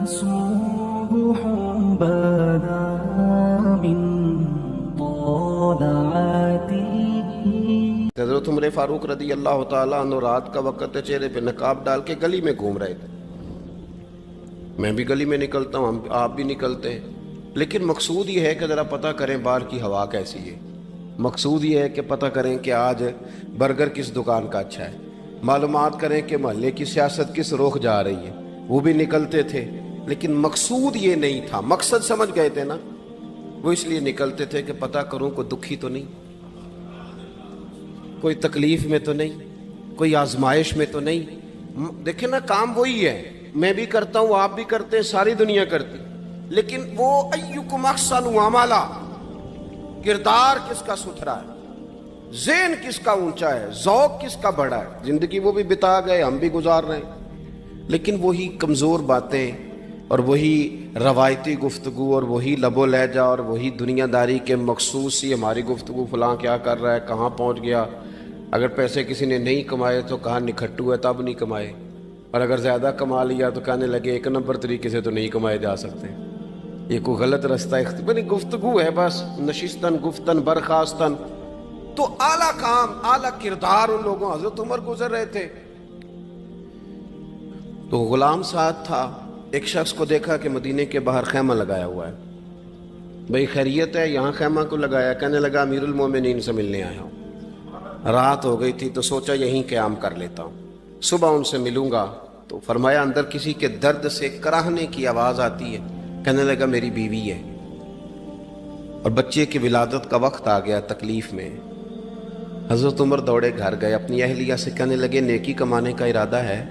صبح بدا من طلعته. حضرت عمر فاروق رضی اللہ تعالیٰ عنہ رات کا وقت چہرے پہ نقاب ڈال کے گلی میں گھوم رہے تھے. میں بھی گلی میں نکلتا ہوں, آپ بھی نکلتے ہیں, لیکن مقصود یہ ہے کہ ذرا پتہ کریں باہر کی ہوا کیسی ہے. مقصود یہ ہے کہ پتہ کریں کہ آج برگر کس دکان کا اچھا ہے, معلومات کریں کہ محلے کی سیاست کس رخ جا رہی ہے. وہ بھی نکلتے تھے, لیکن مقصود یہ نہیں تھا. مقصد سمجھ گئے تھے نا, وہ اس لیے نکلتے تھے کہ پتہ کروں کوئی دکھی تو نہیں, کوئی تکلیف میں تو نہیں, کوئی آزمائش میں تو نہیں. دیکھیں نا, کام وہی ہے, میں بھی کرتا ہوں, آپ بھی کرتے ہیں, ساری دنیا کرتی, لیکن وہ ایکم احسن عملا, کردار کس کا ستھرا ہے, ذہن کس کا اونچا ہے, ذوق کس کا بڑا ہے. زندگی وہ بھی بتا گئے, ہم بھی گزار رہے ہیں, لیکن وہی کمزور باتیں اور وہی روایتی گفتگو اور وہی لب و لہجہ اور وہی دنیا داری کے مخصوص سی ہماری گفتگو, فلاں کیا کر رہا ہے, کہاں پہنچ گیا. اگر پیسے کسی نے نہیں کمائے تو کہاں نکھٹو ہے تب نہیں کمائے, اور اگر زیادہ کما لیا تو کہنے لگے ایک نمبر طریقے سے تو نہیں کمائے جا سکتے, یہ کوئی غلط رستہ گفتگو ہے بس, نشستن گفتن برخاستن. تو اعلیٰ کام, اعلیٰ کردار ان لوگوں, حضرت عمر گزر رہے تھے تو غلام ساتھ تھا. ایک شخص کو دیکھا کہ مدینے کے باہر خیمہ لگایا ہوا ہے. بھئی خیریت ہے, یہاں خیمہ کو لگایا؟ کہنے لگا امیر المومنین سے ملنے آیا ہوں, رات ہو گئی تھی تو سوچا یہیں قیام کر لیتا ہوں, صبح ان سے ملوں گا. تو فرمایا اندر کسی کے درد سے کراہنے کی آواز آتی ہے. کہنے لگا میری بیوی ہے اور بچے کی ولادت کا وقت آ گیا, تکلیف میں. حضرت عمر دوڑے گھر گئے, اپنی اہلیہ سے کہنے لگے نیکی کمانے کا ارادہ ہے؟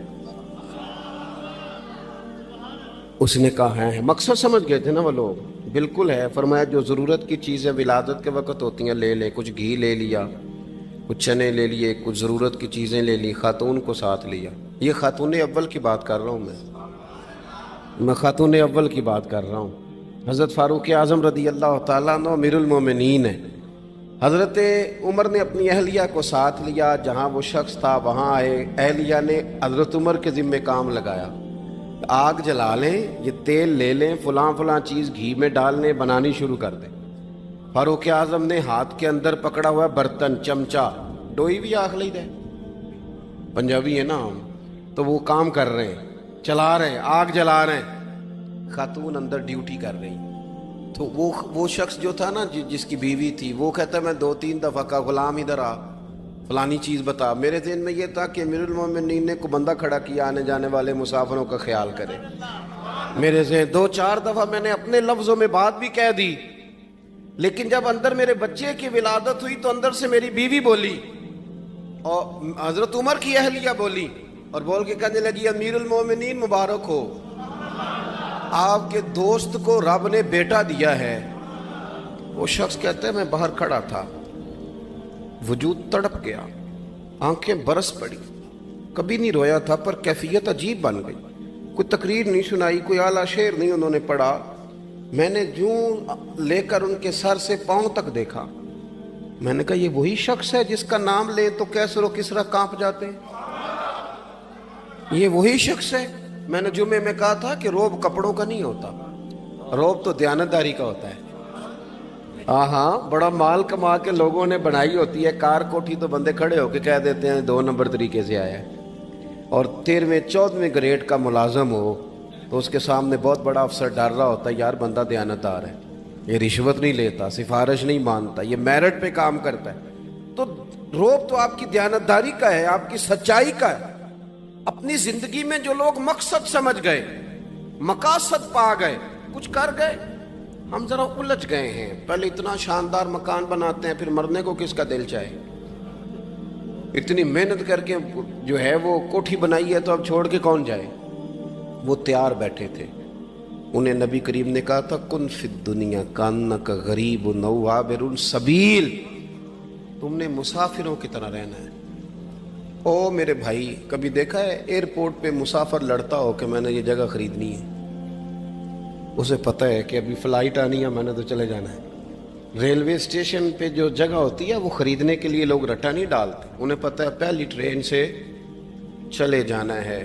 اس نے کہا ہے. مقصد سمجھ گئے تھے نا وہ لوگ, بالکل ہے. فرمایا جو ضرورت کی چیزیں ولادت کے وقت ہوتی ہیں لے لیں. کچھ گھی لے لیا, کچھ چنے لے لیے, کچھ ضرورت کی چیزیں لے لی, خاتون کو ساتھ لیا. یہ خاتون اول کی بات کر رہا ہوں, میں خاتون اول کی بات کر رہا ہوں. حضرت فاروق اعظم رضی اللہ تعالیٰ عنہ امیر المومنین ہیں. حضرت عمر نے اپنی اہلیہ کو ساتھ لیا, جہاں وہ شخص تھا وہاں آئے. اہلیہ نے حضرت عمر کے ذمہ کام لگایا, آگ جلا لیں, یہ تیل لے لیں, فلاں فلاں چیز گھی میں ڈال لیں, بنانی شروع کر دیں. فاروق اعظم نے ہاتھ کے اندر پکڑا ہوا برتن, چمچہ, ڈوئی بھی آخ لی دے, پنجابی ہے نا ہم, تو وہ کام کر رہے ہیں, چلا رہے ہیں, آگ جلا رہے ہیں. خاتون اندر ڈیوٹی کر رہی. تو وہ شخص جو تھا نا, جس کی بیوی تھی, وہ کہتا ہے میں 2-3 دفعہ کا غلام ادھر آ, فلانی چیز بتا. میرے ذہن میں یہ تھا کہ امیر المومنین نے کو بندہ کھڑا کیا آنے جانے والے مسافروں کا خیال کرے. میرے ذہن 2-4 دفعہ میں نے اپنے لفظوں میں بات بھی کہہ دی, لیکن جب اندر میرے بچے کی ولادت ہوئی تو اندر سے میری بیوی بولی اور حضرت عمر کی اہلیہ بولی, اور بول کے کہنے لگی امیر المومنین مبارک ہو, آپ کے دوست کو رب نے بیٹا دیا ہے. وہ شخص کہتا ہے میں باہر کھڑا تھا, وجود تڑپ گیا, آنکھیں برس پڑی, کبھی نہیں رویا تھا پر کیفیت عجیب بن گئی. کوئی تقریر نہیں سنائی, کوئی اعلیٰ شعر نہیں انہوں نے پڑھا. میں نے جوں لے کر ان کے سر سے پاؤں تک دیکھا. میں نے کہا یہ وہی شخص ہے جس کا نام لے تو کیسر و کسرا کانپ جاتے ہیں, یہ وہی شخص ہے. میں نے جمعے میں کہا تھا کہ روب کپڑوں کا نہیں ہوتا, روب تو دیانتداری کا ہوتا ہے. ہاں, بڑا مال کما کے لوگوں نے بنائی ہوتی ہے, کار کوٹھی تو بندے کھڑے ہو کے کہہ دیتے ہیں 2 نمبر طریقے سے آیا ہے. اور 13ویں-14ویں گریڈ کا ملازم ہو تو اس کے سامنے بہت بڑا افسر ڈر رہا ہوتا ہے, یار بندہ دیانتدار ہے, یہ رشوت نہیں لیتا, سفارش نہیں مانتا, یہ میرٹ پہ کام کرتا ہے. تو روب تو آپ کی دیانتداری کا ہے, آپ کی سچائی کا ہے. اپنی زندگی میں جو لوگ مقصد سمجھ گئے, مقاصد پا گئے, کچھ کر گئے, ہم ذرا الجھ گئے ہیں. پہلے اتنا شاندار مکان بناتے ہیں, پھر مرنے کو کس کا دل چاہے. اتنی محنت کر کے جو ہے وہ کوٹھی بنائی ہے تو اب چھوڑ کے کون جائے. وہ تیار بیٹھے تھے, انہیں نبی کریم نے کہا تھا کن فی الدنیا کانک غریب نو عابر السبیل, تم نے مسافروں کی طرح رہنا ہے. او میرے بھائی, کبھی دیکھا ہے ایئرپورٹ پہ مسافر لڑتا ہو کہ میں نے یہ جگہ خریدنی ہے؟ اسے پتہ ہے کہ ابھی فلائٹ آنی ہے, میں نے تو چلے جانا ہے. ریلوے اسٹیشن پہ جو جگہ ہوتی ہے وہ خریدنے کے لیے لوگ رٹا نہیں ڈالتے, انہیں پتہ ہے پہلی ٹرین سے چلے جانا ہے.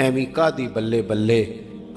ਐਵੇਂ ਕਾਦੀ ਬੱਲੇ ਬੱਲੇ,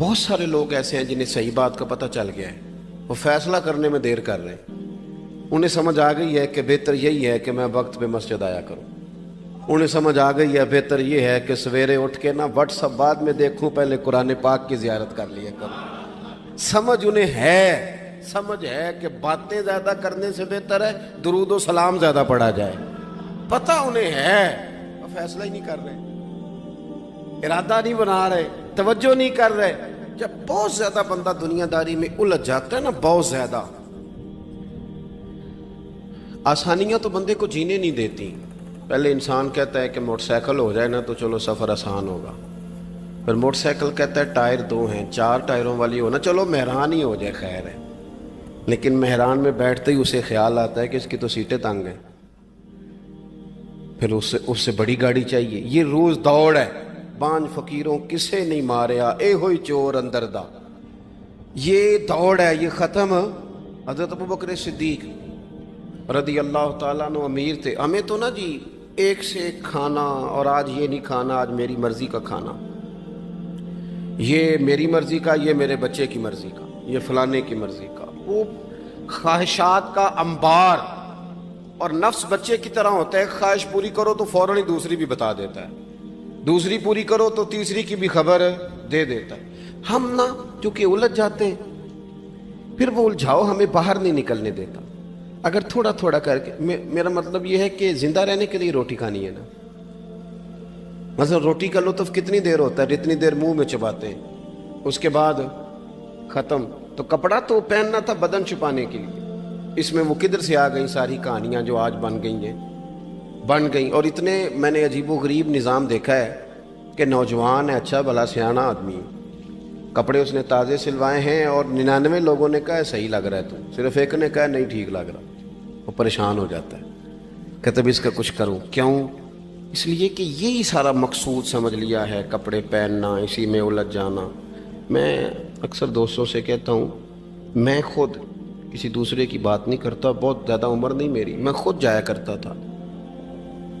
بہت سارے لوگ ایسے ہیں جنہیں صحیح بات کا پتہ چل گیا ہے، وہ فیصلہ کرنے میں دیر کر رہے ہیں، انہیں سمجھ آ گئی ہے کہ بہتر یہی ہے کہ میں وقت پہ مسجد آیا کروں، انہیں سمجھ آ گئی ہے بہتر یہ ہے کہ سویرے اٹھ کے واٹس ایپ بعد میں دیکھوں، پہلے قرآن پاک کی زیارت کر لیا کروں۔ سمجھ انہیں ہے، سمجھ ہے کہ باتیں زیادہ کرنے سے بہتر ہے درود و سلام زیادہ پڑھا جائے، پتہ انہیں ہے، وہ فیصلہ ہی نہیں کر رہے، ارادہ نہیں بنا رہے، توجہ نہیں کر رہے۔ جب بہت زیادہ بندہ دنیا داری میں الجھ جاتا ہے نا، بہت زیادہ، آسانیاں تو بندے کو جینے نہیں دیتی۔ پہلے انسان کہتا ہے کہ موٹر سائیکل ہو جائے نا تو چلو سفر آسان ہوگا، پھر موٹر سائیکل کہتا ہے ٹائر 2 ہیں، 4 ٹائروں والی ہونا، چلو مہران ہی ہو جائے خیر ہے، لیکن مہران میں بیٹھتے ہی اسے خیال آتا ہے کہ اس کی تو سیٹیں تنگ ہیں، پھر اس سے بڑی گاڑی چاہیے۔ یہ روز دوڑ ہے، بانج فقیروں کسے نہیں ماریا، اے ہوئی چور اندر دا، یہ دوڑ ہے، یہ ختم۔ حضرت ابوبکر صدیق رضی اللہ تعالیٰ عنہ امیر تھے، ہمیں تو نا جی ایک سے ایک کھانا، اور آج یہ نہیں کھانا، آج میری مرضی کا کھانا، یہ میری مرضی کا، یہ میرے بچے کی مرضی کا، یہ فلانے کی مرضی کا، وہ خواہشات کا انبار، اور نفس بچے کی طرح ہوتا ہے، خواہش پوری کرو تو فوراً ہی دوسری بھی بتا دیتا ہے، دوسری پوری کرو تو تیسری کی بھی خبر دے دیتا ہے۔ ہم نا چونکہ الجھ جاتے ہیں، پھر وہ الجھاؤ ہمیں باہر نہیں نکلنے دیتا۔ اگر تھوڑا تھوڑا کر کے، میرا مطلب یہ ہے کہ زندہ رہنے کے لیے روٹی کھانی ہے نا، مثلا روٹی کا لطف کتنی دیر ہوتا ہے، جتنی دیر منہ میں چباتے ہیں، اس کے بعد ختم۔ تو کپڑا تو پہننا تھا بدن چھپانے کے لیے، اس میں وہ کدھر سے آ گئیں ساری کہانیاں جو آج بن گئیں۔ اور اتنے میں نے عجیب و غریب نظام دیکھا ہے کہ نوجوان ہے، اچھا بھلا سیاںا آدمی، کپڑے اس نے تازے سلوائے ہیں، اور 99 لوگوں نے کہا ہے صحیح لگ رہا ہے، تو صرف ایک نے کہا ہے نہیں ٹھیک لگ رہا، وہ پریشان ہو جاتا ہے، کہتا ہے اس کا کچھ کروں۔ کیوں؟ اس لیے کہ یہی سارا مقصود سمجھ لیا ہے، کپڑے پہننا، اسی میں الجھ جانا۔ میں اکثر دوستوں سے کہتا ہوں، میں خود کسی دوسرے کی بات نہیں کرتا، بہت زیادہ عمر نہیں میری، میں خود جایا کرتا تھا،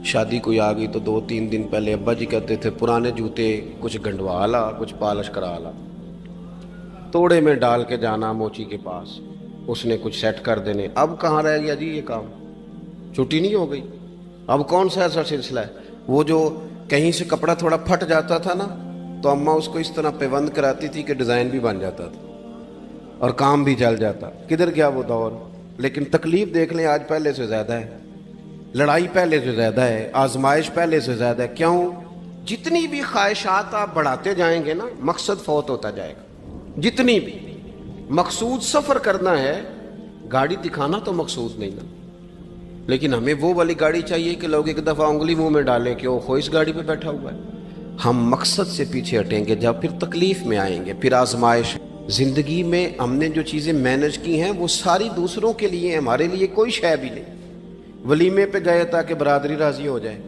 شادی کوئی آ گئی تو 2-3 دن پہلے ابا جی کہتے تھے پرانے جوتے کچھ گنڈوا لا، کچھ پالش کرا لا، توڑے میں ڈال کے جانا موچی کے پاس، اس نے کچھ سیٹ کر دینے۔ اب کہاں رہ گیا جی یہ کام، چھٹی نہیں ہو گئی، اب کون سا ایسا سلسلہ ہے؟ وہ جو کہیں سے کپڑا تھوڑا پھٹ جاتا تھا نا تو اماں اس کو اس طرح پیوند کراتی تھی کہ ڈیزائن بھی بن جاتا تھا اور کام بھی چل جاتا۔ کدھر گیا وہ دور؟ لیکن تکلیف دیکھ لیں آج پہلے سے زیادہ ہے، لڑائی پہلے سے زیادہ ہے، آزمائش پہلے سے زیادہ ہے۔ کیوں؟ جتنی بھی خواہشات آپ بڑھاتے جائیں گے نا، مقصد فوت ہوتا جائے گا۔ جتنی بھی مقصود سفر کرنا ہے، گاڑی دکھانا تو مقصود نہیں نا، لیکن ہمیں وہ والی گاڑی چاہیے کہ لوگ ایک دفعہ انگلی منہ میں ڈالیں کہ وہ اس گاڑی پہ بیٹھا ہوا ہے۔ ہم مقصد سے پیچھے ہٹیں گے جب پھر تکلیف میں آئیں گے، پھر آزمائش۔ زندگی میں ہم نے جو چیزیں مینج کی ہیں وہ ساری دوسروں کے لیے، ہمارے لیے کوئی شے بھی نہیں۔ ولیمے پہ گئے تاکہ برادری راضی ہو جائے،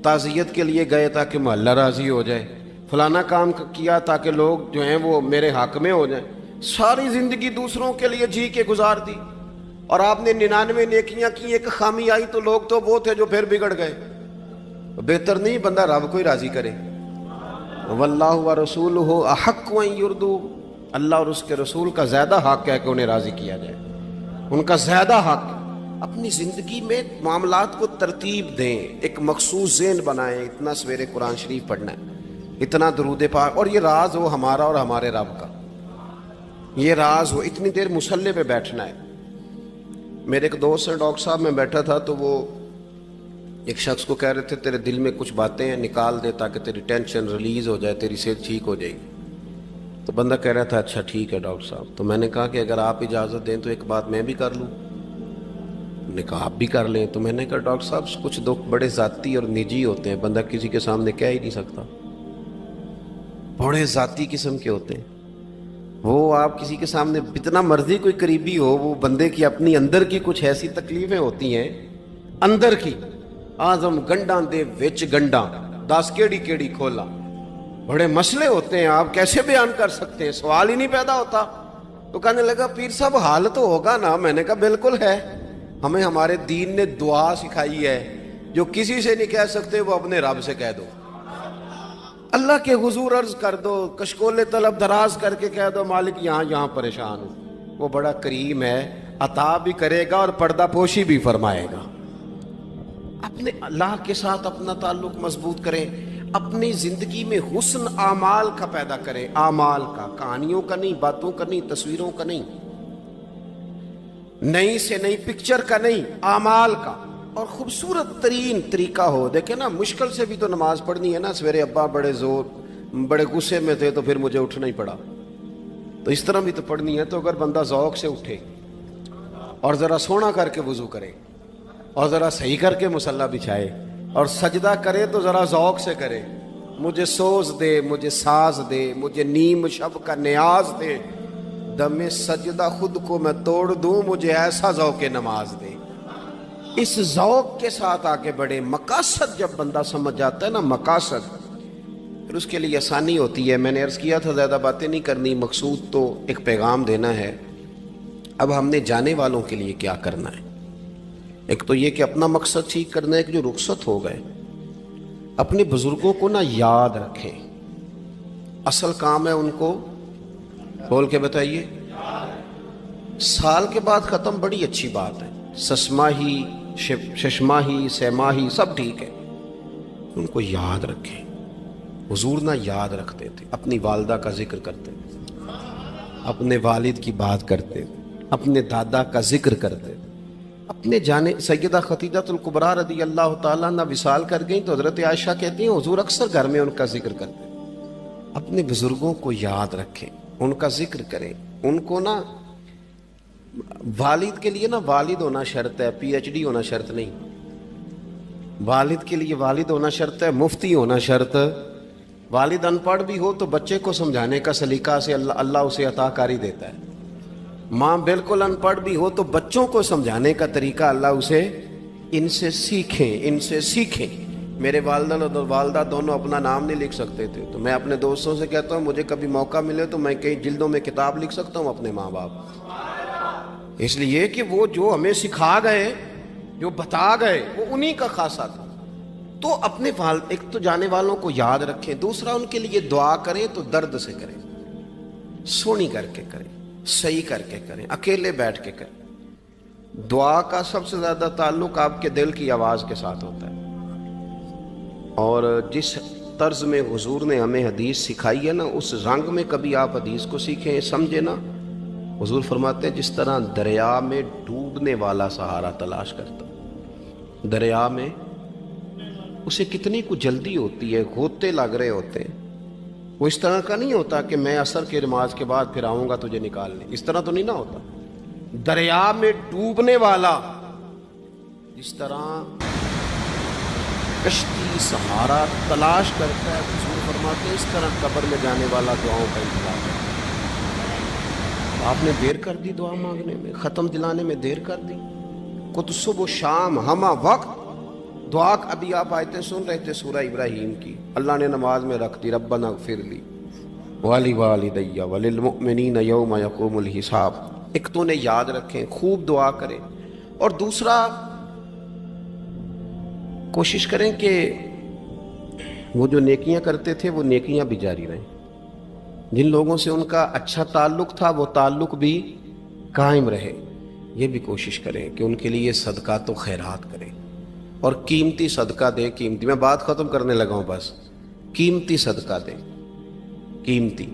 تعزیت کے لیے گئے تاکہ محلہ راضی ہو جائے، فلانا کام کیا تاکہ لوگ جو ہیں وہ میرے حق میں ہو جائیں۔ ساری زندگی دوسروں کے لیے جی کے گزار دی، اور آپ نے 99 نیکیاں کی، ایک خامی آئی تو لوگ تو وہ تھے جو پھر بگڑ گئے۔ بہتر نہیں بندہ رب کو ہی راضی کرے۔ واللہ ورسولہ احق ان یرضوہ، اللہ اور اس کے رسول کا زیادہ حق ہے کہ انہیں راضی کیا جائے، ان کا زیادہ حق۔ اپنی زندگی میں معاملات کو ترتیب دیں، ایک مخصوص ذہن بنائیں، اتنا سویرے قرآن شریف پڑھنا ہے، اتنا درود پاک، اور یہ راز ہو ہمارا اور ہمارے رب کا، یہ راز ہو، اتنی دیر مصلی پہ بیٹھنا ہے۔ میرے ایک دوست سے ڈاکٹر صاحب میں بیٹھا تھا تو وہ ایک شخص کو کہہ رہے تھے تیرے دل میں کچھ باتیں ہیں نکال دے تاکہ تیری ٹینشن ریلیز ہو جائے، تیری صحت ٹھیک ہو جائے گی۔ تو بندہ کہہ رہا تھا اچھا ٹھیک ہے ڈاکٹر صاحب۔ تو میں نے کہا کہ اگر آپ اجازت دیں تو ایک بات میں بھی کر لوں؟ نے کہا آپ بھی کر لیں۔ تو میں نے کہا ڈاکٹر صاحب کچھ دکھ بڑے ذاتی اور نجی ہوتے ہیں، بندہ کسی کے سامنے کہہ ہی نہیں سکتا، بڑے ذاتی قسم کے ہوتے ہیں، وہ آپ کسی کے سامنے جتنا مرضی کوئی قریبی ہو، وہ بندے کی اپنی اندر کی کچھ ایسی تکلیفیں ہوتی ہیں اندر کی، آزم گنڈاں دے وچ گنڈاں دس کیڑی کیڑی کھولا، بڑے مسئلے ہوتے ہیں، آپ کیسے بیان کر سکتے ہیں، سوال ہی نہیں پیدا ہوتا۔ تو کہنے لگا پیر صاحب حال تو ہوگا نا؟ میں نے کہا بالکل ہے، ہمیں ہمارے دین نے دعا سکھائی ہے، جو کسی سے نہیں کہہ سکتے وہ اپنے رب سے کہہ دو۔ اللہ کے حضور عرض کر دو، کشکول طلب دراز کر کے کہہ دو مالک یہاں پریشان ہوں، وہ بڑا کریم ہے، عطا بھی کرے گا اور پردہ پوشی بھی فرمائے گا۔ اپنے اللہ کے ساتھ اپنا تعلق مضبوط کریں، اپنی زندگی میں حسن اعمال کا پیدا کریں، اعمال کا، کہانیوں کا نہیں، باتوں کا نہیں، تصویروں کا نہیں، نئی سے نئی پکچر کا نہیں، اعمال کا، اور خوبصورت ترین طریقہ ہو۔ دیکھیں نا، مشکل سے بھی تو نماز پڑھنی ہے نا، سویرے ابا بڑے غصے میں تھے تو پھر مجھے اٹھنا ہی پڑا، تو اس طرح بھی تو پڑھنی ہے۔ تو اگر بندہ ذوق سے اٹھے اور ذرا سونا کر کے وضو کرے اور ذرا صحیح کر کے مصلی بچھائے اور سجدہ کرے تو ذرا ذوق سے کرے، مجھے سوز دے، مجھے ساز دے، مجھے نیم شب کا نیاز دے، دم سجدہ خود کو میں توڑ دوں، مجھے ایسا ذوق نماز دے۔ اس ذوق کے ساتھ آگے بڑھے۔ مقاصد جب بندہ سمجھ جاتا ہے نا، مقاصد، پھر اس کے لیے آسانی ہوتی ہے۔ میں نے عرض کیا تھا زیادہ باتیں نہیں کرنی، مقصود تو ایک پیغام دینا ہے۔ اب ہم نے جانے والوں کے لیے کیا کرنا ہے؟ ایک تو یہ کہ اپنا مقصد ٹھیک کرنا ہے کہ جو رخصت ہو گئے اپنے بزرگوں کو نا یاد رکھیں، اصل کام ہے ان کو بول کے بتائیے۔ سال کے بعد ختم بڑی اچھی بات ہے، سسماہی ششماہی سیماہی سب ٹھیک ہے، ان کو یاد رکھیں۔ حضور نہ یاد رکھتے تھے، اپنی والدہ کا ذکر کرتے تھے، اپنے والد کی بات کرتے تھے، اپنے دادا کا ذکر کرتے تھے، اپنے جانے سیدہ خدیجہ الکبریٰ رضی اللہ تعالیٰ عنہ وصال کر گئیں تو حضرت عائشہ کہتی ہیں حضور اکثر گھر میں ان کا ذکر کرتے ہیں۔ اپنے بزرگوں کو یاد رکھیں، ان کا ذکر کریں، ان کو نا، والد کے لیے نا والد ہونا شرط ہے، پی ایچ ڈی ہونا شرط نہیں۔ والد کے لیے والد ہونا شرط ہے، مفتی ہونا شرط۔ والد ان پڑھ بھی ہو تو بچے کو سمجھانے کا سلیقہ سے اللہ اسے عطا کاری دیتا ہے۔ ماں بالکل ان پڑھ بھی ہو تو بچوں کو سمجھانے کا طریقہ اللہ اسے، ان سے سیکھیں۔ میرے والدہ اور والدہ دونوں اپنا نام نہیں لکھ سکتے تھے، تو میں اپنے دوستوں سے کہتا ہوں مجھے کبھی موقع ملے تو میں کئی جلدوں میں کتاب لکھ سکتا ہوں اپنے ماں باپ، اس لیے کہ وہ جو ہمیں سکھا گئے، جو بتا گئے، وہ انہی کا خاصہ تھا۔ تو اپنے ایک تو جانے والوں کو یاد رکھیں، دوسرا ان کے لیے دعا کریں تو درد سے کریں، سونی کر کے کریں، صحیح کر کے کریں، اکیلے بیٹھ کے کریں۔ دعا کا سب سے زیادہ تعلق آپ کے دل کی آواز کے ساتھ ہوتا ہے، اور جس طرز میں حضور نے ہمیں حدیث سکھائی ہے نا، اس رنگ میں کبھی آپ حدیث کو سیکھیں، سمجھیں نا۔ حضور فرماتے ہیں جس طرح دریا میں ڈوبنے والا سہارا تلاش کرتا، دریا میں اسے کتنی کو جلدی ہوتی ہے، غوطے لگ رہے ہوتے ہیں، وہ اس طرح کا نہیں ہوتا کہ میں عصر کی نماز کے بعد پھر آؤں گا تجھے نکالنے، اس طرح تو نہیں نہ ہوتا۔ دریا میں ڈوبنے والا جس طرح کشتی سہارا تلاش کرتا ہے، حضور فرماتے ہیں اس طرح قبر میں جانے والا دعاؤں کا انتظار ہے۔ آپ نے دیر کر دی دعا مانگنے میں، ختم دلانے میں دیر کر دی، کت صبح و شام ہمہ وقت دعا۔ ابھی آپ آیتیں سن رہے تھے سورہ ابراہیم کی، اللہ نے نماز میں رکھ دی، ربنا اغفر لی وَلِوَالِدَيَّ وَلِلْمُؤْمِنِينَ يَوْمَ يَقُومُ الْحِسَابُ۔ ایک تو انہیں یاد رکھیں، خوب دعا کریں، اور دوسرا کوشش کریں کہ وہ جو نیکیاں کرتے تھے وہ نیکیاں بھی جاری رہیں، جن لوگوں سے ان کا اچھا تعلق تھا وہ تعلق بھی قائم رہے۔ یہ بھی کوشش کریں کہ ان کے لیے صدقات و خیرات کریں، اور قیمتی صدقہ دیں۔ قیمتی، میں بات ختم کرنے لگا ہوں، بس قیمتی صدقہ دیں، قیمتی۔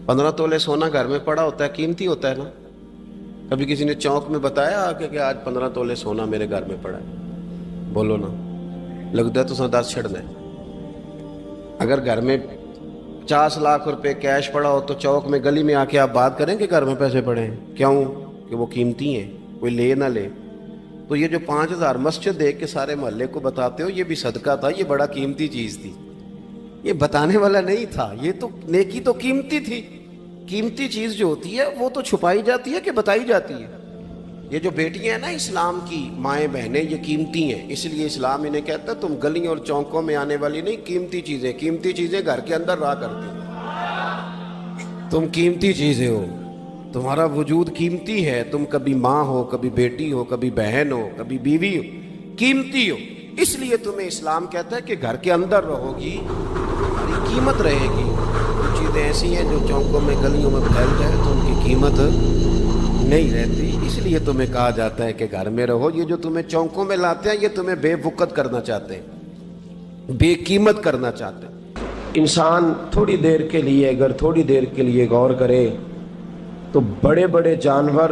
15 تولے سونا گھر میں پڑا ہوتا ہے، قیمتی ہوتا ہے نا۔ کبھی کسی نے چوک میں بتایا کہ آج 15 تولے سونا میرے گھر میں پڑا ہے؟ بولو نا، لگتا ہے تو 10 چھڑنا ہے۔ اگر گھر میں 50 لاکھ روپے کیش پڑا ہو تو چوک میں گلی میں آ کے آپ بات کریں کہ گھر میں پیسے پڑے ہیں، کیوں؟ کہ وہ قیمتی ہیں، کوئی لے نہ لے۔ تو یہ جو 5000 مسجد دیکھ کے سارے محلے کو بتاتے ہو یہ بھی صدقہ تھا، یہ بڑا قیمتی چیز تھی، یہ بتانے والا نہیں تھا، یہ تو نیکی تو قیمتی تھی۔ قیمتی چیز جو ہوتی ہے وہ تو چھپائی جاتی ہے کہ بتائی جاتی ہے۔ یہ جو بیٹیاں ہیں نا اسلام کی، مائیں بہنیں، یہ قیمتی ہیں، اس لیے اسلام انہیں کہتا ہے تم گلیوں اور چوکوں میں آنے والی نہیں، قیمتی چیزیں گھر کے اندر رہا کرتی، تم قیمتی چیزیں ہو، تمہارا وجود قیمتی ہے، تم کبھی ماں ہو، کبھی بیٹی ہو، کبھی بہن ہو، کبھی بیوی ہو، قیمتی ہو۔ اس لیے تمہیں اسلام کہتا ہے کہ گھر کے اندر رہو گی تمہاری قیمت رہے گی. کچھ چیزیں ایسی ہیں جو چوکوں میں گلیوں میں پھیل جائے تو ان کی قیمت نہیں رہتی. اس لیے تمہیں کہا جاتا ہے کہ گھر میں رہو. یہ جو تمہیں چوکوں میں لاتے ہیں یہ تمہیں بے وقت کرنا چاہتے ہیں, بے قیمت کرنا چاہتے ہیں. انسان تھوڑی دیر کے لیے اگر تھوڑی دیر کے لیے غور کرے تو بڑے بڑے جانور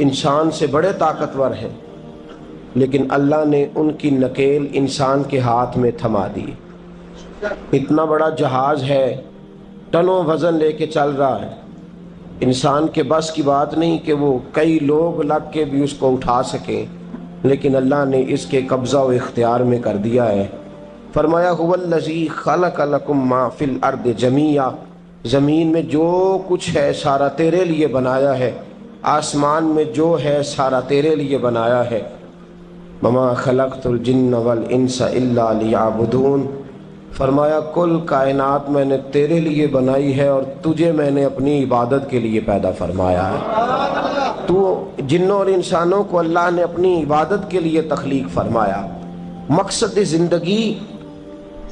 انسان سے بڑے طاقتور ہیں, لیکن اللہ نے ان کی نکیل انسان کے ہاتھ میں تھما دی. اتنا بڑا جہاز ہے, ٹنوں وزن لے کے چل رہا ہے, انسان کے بس کی بات نہیں کہ وہ کئی لوگ لگ کے بھی اس کو اٹھا سکیں, لیکن اللہ نے اس کے قبضہ و اختیار میں کر دیا ہے. فرمایا هو الذی خلق لکم ما فی الارض جمیعا, زمین میں جو کچھ ہے سارا تیرے لیے بنایا ہے, آسمان میں جو ہے سارا تیرے لیے بنایا ہے. وما خلقت الجن والانس الا لیعبدون, فرمایا کل کائنات میں نے تیرے لیے بنائی ہے اور تجھے میں نے اپنی عبادت کے لیے پیدا فرمایا ہے. تو جنوں اور انسانوں کو اللہ نے اپنی عبادت کے لیے تخلیق فرمایا. مقصد زندگی,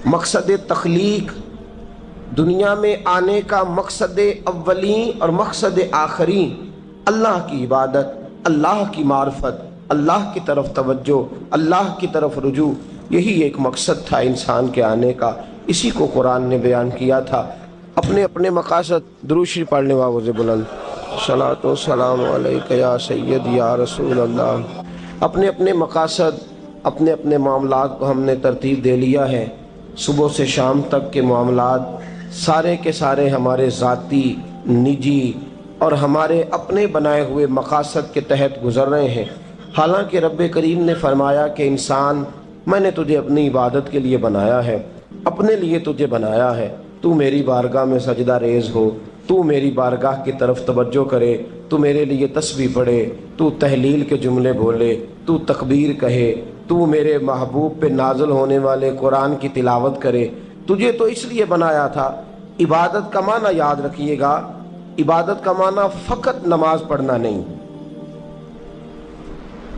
مقصد تخلیق, دنیا میں آنے کا مقصد اولین اور مقصد آخری اللہ کی عبادت, اللہ کی معرفت, اللہ کی طرف توجہ, اللہ کی طرف رجوع. یہی ایک مقصد تھا انسان کے آنے کا. اسی کو قرآن نے بیان کیا تھا. اپنے اپنے مقاصد درود شریف پڑھنے والوں سے بلند صلاۃ و سلام علیک یا سید یا رسول اللہ. اپنے اپنے مقاصد, اپنے اپنے معاملات کو ہم نے ترتیب دے لیا ہے. صبح سے شام تک کے معاملات سارے کے سارے ہمارے ذاتی, نجی اور ہمارے اپنے بنائے ہوئے مقاصد کے تحت گزر رہے ہیں. حالانکہ رب کریم نے فرمایا کہ انسان میں نے تجھے اپنی عبادت کے لیے بنایا ہے, اپنے لیے تجھے بنایا ہے. تو میری بارگاہ میں سجدہ ریز ہو, تو میری بارگاہ کی طرف توجہ کرے, تو میرے لیے تسبیح پڑھے, تو تحلیل کے جملے بولے, تو تکبیر کہے, تو میرے محبوب پہ نازل ہونے والے قرآن کی تلاوت کرے. تجھے تو اس لیے بنایا تھا. عبادت کا معنی یاد رکھیے گا, عبادت کا معنی فقط نماز پڑھنا نہیں,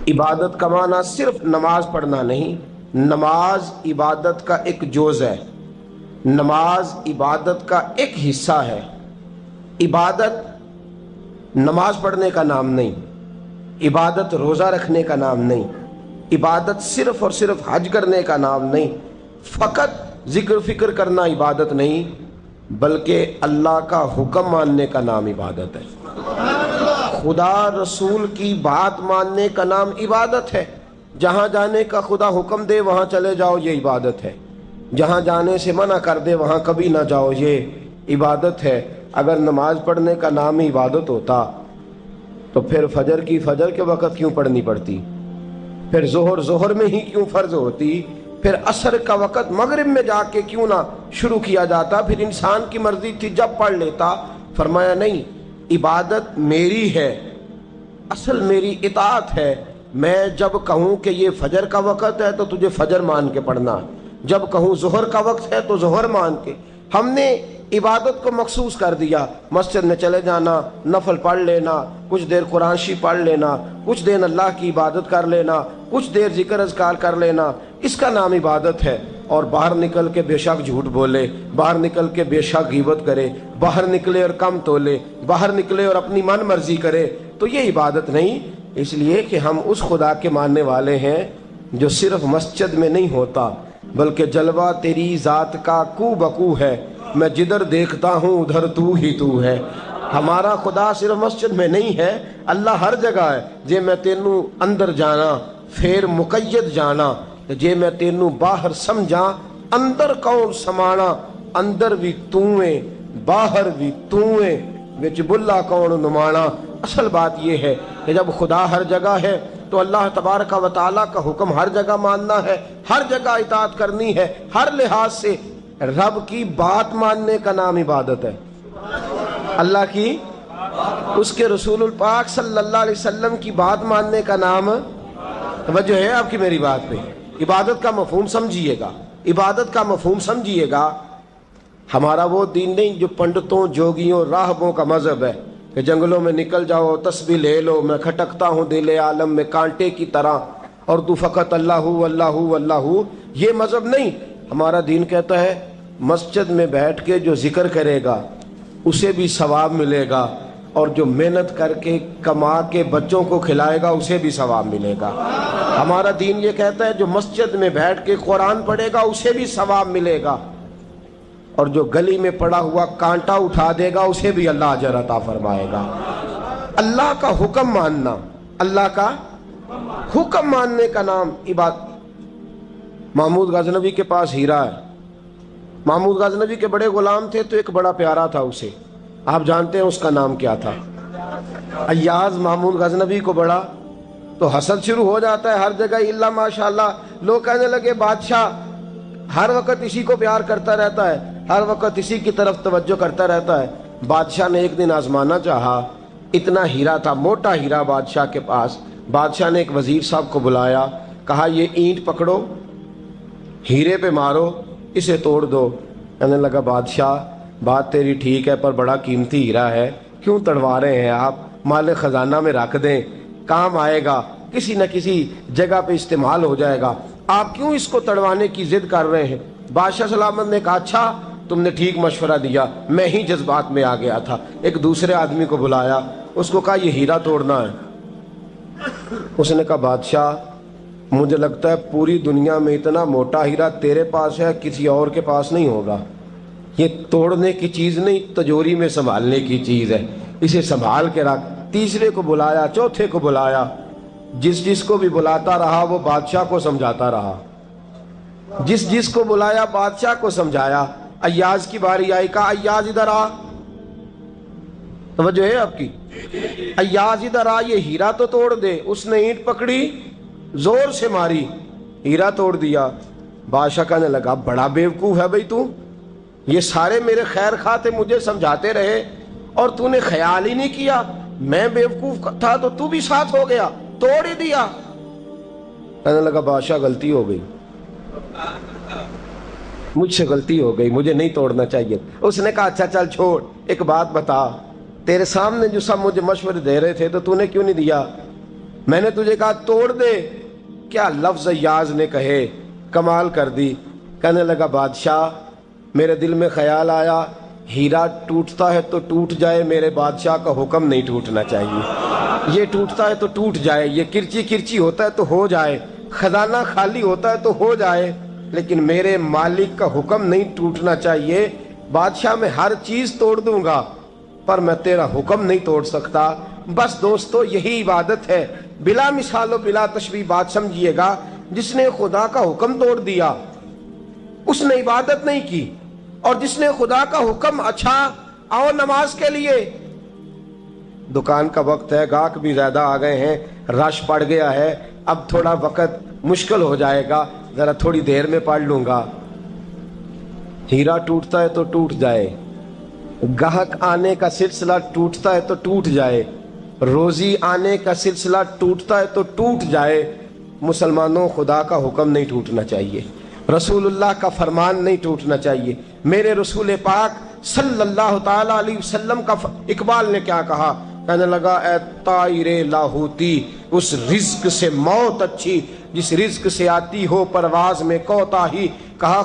عبادت کا معنی صرف نماز پڑھنا نہیں. نماز عبادت کا ایک جز ہے, نماز عبادت کا ایک حصہ ہے. عبادت نماز پڑھنے کا نام نہیں, عبادت روزہ رکھنے کا نام نہیں, عبادت صرف اور صرف حج کرنے کا نام نہیں, فقط ذکر فکر کرنا عبادت نہیں, بلکہ اللہ کا حکم ماننے کا نام عبادت ہے. خدا رسول کی بات ماننے کا نام عبادت ہے. جہاں جانے کا خدا حکم دے وہاں چلے جاؤ, یہ عبادت ہے. جہاں جانے سے منع کر دے وہاں کبھی نہ جاؤ, یہ عبادت ہے. اگر نماز پڑھنے کا نام ہی عبادت ہوتا تو پھر فجر کی فجر کے وقت کیوں پڑھنی پڑتی, پھر ظہر میں ہی کیوں فرض ہوتی, پھر عصر کا وقت مغرب میں جا کے کیوں نہ شروع کیا جاتا, پھر انسان کی مرضی تھی جب پڑھ لیتا. فرمایا نہیں, عبادت میری ہے, اصل میری اطاعت ہے. میں جب کہوں کہ یہ فجر کا وقت ہے تو تجھے فجر مان کے پڑھنا, جب کہوں ظہر کا وقت ہے تو ظہر مان کے. ہم نے عبادت کو مخصوص کر دیا. مسجد میں چلے جانا, نفل پڑھ لینا, کچھ دیر قرآن شریف پڑھ لینا, کچھ دیر اللہ کی عبادت کر لینا, کچھ دیر ذکر اذکار کر لینا, اس کا نام عبادت ہے. اور باہر نکل کے بے شک جھوٹ بولے, باہر نکل کے بے شک غیبت کرے, باہر نکلے اور کم تولے, باہر نکلے اور اپنی من مرضی کرے, تو یہ عبادت نہیں. اس لیے کہ ہم اس خدا کے ماننے والے ہیں جو صرف مسجد میں نہیں ہوتا بلکہ جلوہ تیری ذات کا کو بکو ہے. میں جدھر دیکھتا ہوں ادھر تو ہی تو ہے. ہمارا خدا صرف مسجد میں نہیں ہے, اللہ ہر جگہ ہے. جے میں تینوں اندر جانا پھر مقید جانا, جے میں تینوں باہر سمجھا اندر کون سمانا. اندر بھی تویں باہر بھی تویں وچ بلا کون نمانا. اصل بات یہ ہے کہ جب خدا ہر جگہ ہے تو اللہ تبارک و تعالیٰ کا حکم ہر جگہ ماننا ہے, ہر جگہ اطاعت کرنی ہے, ہر لحاظ سے. رب کی بات ماننے کا نام عبادت ہے. اللہ کی, اس کے رسول الپاک صلی اللہ علیہ وسلم کی بات ماننے کا نام, توجہ ہے آپ کی میری بات پہ, عبادت کا مفہوم سمجھیے گا, عبادت کا مفہوم سمجھیے گا. ہمارا وہ دین نہیں جو پنڈتوں, جوگیوں, راہبوں کا مذہب ہے کہ جنگلوں میں نکل جاؤ, تسبیح لے لو, میں کھٹکتا ہوں دل عالم میں کانٹے کی طرح, اور تو فقط اللہ اللہ اللہ، یہ مذہب نہیں۔ ہمارا دین کہتا ہے مسجد میں بیٹھ کے جو ذکر کرے گا اسے بھی ثواب ملے گا، اور جو محنت کر کے کما کے بچوں کو کھلائے گا اسے بھی ثواب ملے گا۔ ہمارا دین یہ کہتا ہے جو مسجد میں بیٹھ کے قرآن پڑھے گا اسے بھی ثواب ملے گا، اور جو گلی میں پڑا ہوا کانٹا اٹھا دے گا اسے بھی اللہ اجر عطا فرمائے گا۔ اللہ کا حکم ماننا، اللہ کا حکم ماننے کا نام عبادت۔ محمود غزنوی کے پاس ہیرا ہے۔ محمود غزنوی کے بڑے غلام تھے تو ایک بڑا پیارا تھا اسے، آپ جانتے ہیں اس کا نام کیا تھا؟ ایاز محمود غزنوی کو بڑا تو حسد شروع ہو جاتا ہے ہر جگہ، الا ماشاءاللہ۔ لوگ کہنے لگے بادشاہ ہر وقت اسی کو پیار کرتا رہتا ہے، ہر وقت اسی کی طرف توجہ کرتا رہتا ہے۔ بادشاہ نے ایک دن آزمانا چاہا، اتنا ہیرا تھا، موٹا ہیرا بادشاہ کے پاس۔ بادشاہ نے ایک وزیر صاحب کو بلایا، کہا یہ اینٹ پکڑو، ہیرے پہ مارو، اسے توڑ دو۔ کہنے لگا بادشاہ بات تیری ٹھیک ہے پر بڑا قیمتی ہیرا ہے، کیوں تڑوا رہے ہیں آپ؟ مال خزانہ میں رکھ دیں، کام آئے گا، کسی نہ کسی جگہ پہ استعمال ہو جائے گا، آپ کیوں اس کو تڑوانے کی ضد کر رہے ہیں؟ بادشاہ سلامت نے کہا اچھا تم نے ٹھیک مشورہ دیا، میں ہی جذبات میں آ گیا تھا۔ ایک دوسرے آدمی کو بلایا، اس کو کہا یہ ہیرا توڑنا ہے۔ اس نے کہا بادشاہ مجھے لگتا ہے پوری دنیا میں اتنا موٹا ہیرا تیرے پاس ہے، کسی اور کے پاس نہیں ہوگا، یہ توڑنے کی چیز نہیں تجوری میں سنبھالنے کی چیز ہے، اسے سنبھال کے رکھ۔ تیسرے کو بلایا، چوتھے کو بلایا، جس کو بھی بلاتا رہا وہ بادشاہ کو سمجھاتا رہا، جس کو بلایا بادشاہ کو سمجھایا۔ ایاز کی باری آئی، کہا ایاز ادھر آ، توجہ ہے آپ کی؟ ایاز ادھر آ، یہ ہیرا تو توڑ دے۔ اس نے اینٹ پکڑی، زور سے ماری، ہیرا توڑ دیا۔ بادشاہ کہنے لگا بڑا بیوقوف ہے بھئی تو، یہ سارے میرے خیر خواہ تھے، مجھے سمجھاتے رہے اور تو نے خیال ہی نہیں کیا، میں بیوقوف تھا تو بھی ساتھ ہو گیا، توڑ ہی دیا۔ کہنے لگا بادشاہ غلطی ہو گئی، مجھ سے غلطی ہو گئی، مجھے نہیں توڑنا چاہیے۔ اس نے کہا اچھا چل چھوڑ، ایک بات بتا، تیرے سامنے جو سب مجھے مشورے دے رہے تھے تو نے کیوں نہیں دیا؟ میں نے تجھے کہا توڑ دے، کیا لفظ ایاز نے کہے، کمال کر دی۔ کہنے لگا بادشاہ میرے دل میں خیال آیا ہیرا ٹوٹتا ہے تو ٹوٹ جائے، میرے بادشاہ کا حکم نہیں ٹوٹنا چاہیے، یہ ٹوٹتا ہے تو ٹوٹ جائے، یہ کرچی کرچی ہوتا ہے تو ہو جائے، خزانہ خالی ہوتا ہے تو ہو جائے، لیکن میرے مالک کا حکم نہیں ٹوٹنا چاہیے۔ بادشاہ میں ہر چیز توڑ دوں گا پر میں تیرا حکم نہیں توڑ سکتا۔ بس دوستو یہی عبادت ہے، بلا مثال و بلا تشبیہ بات سمجھیے گا۔ جس نے خدا کا حکم توڑ دیا اس نے عبادت نہیں کی، اور جس نے خدا کا حکم اچھا آؤ نماز کے لیے، دکان کا وقت ہے، گاہک بھی زیادہ آ گئے ہیں، رش پڑ گیا ہے، اب تھوڑا وقت مشکل ہو جائے گا، ذرا تھوڑی دیر میں پڑھ لوں گا۔ ہیرا ٹوٹتا ہے تو ٹوٹ جائے، گاہک آنے کا سلسلہ ٹوٹتا ہے تو ٹوٹ جائے، روزی آنے کا سلسلہ ٹوٹتا ہے تو ٹوٹ جائے، مسلمانوں خدا کا حکم نہیں ٹوٹنا چاہیے، رسول اللہ کا فرمان نہیں ٹوٹنا چاہیے۔ میرے رسول پاک صلی اللہ تعالی علیہ وسلم کا اقبال نے کیا کہا؟ کہنے لگا اے طائر لاہوتی، اس رزق سے موت اچھی جس رزق سے آتی ہو پرواز میں کوتاہی۔ کہا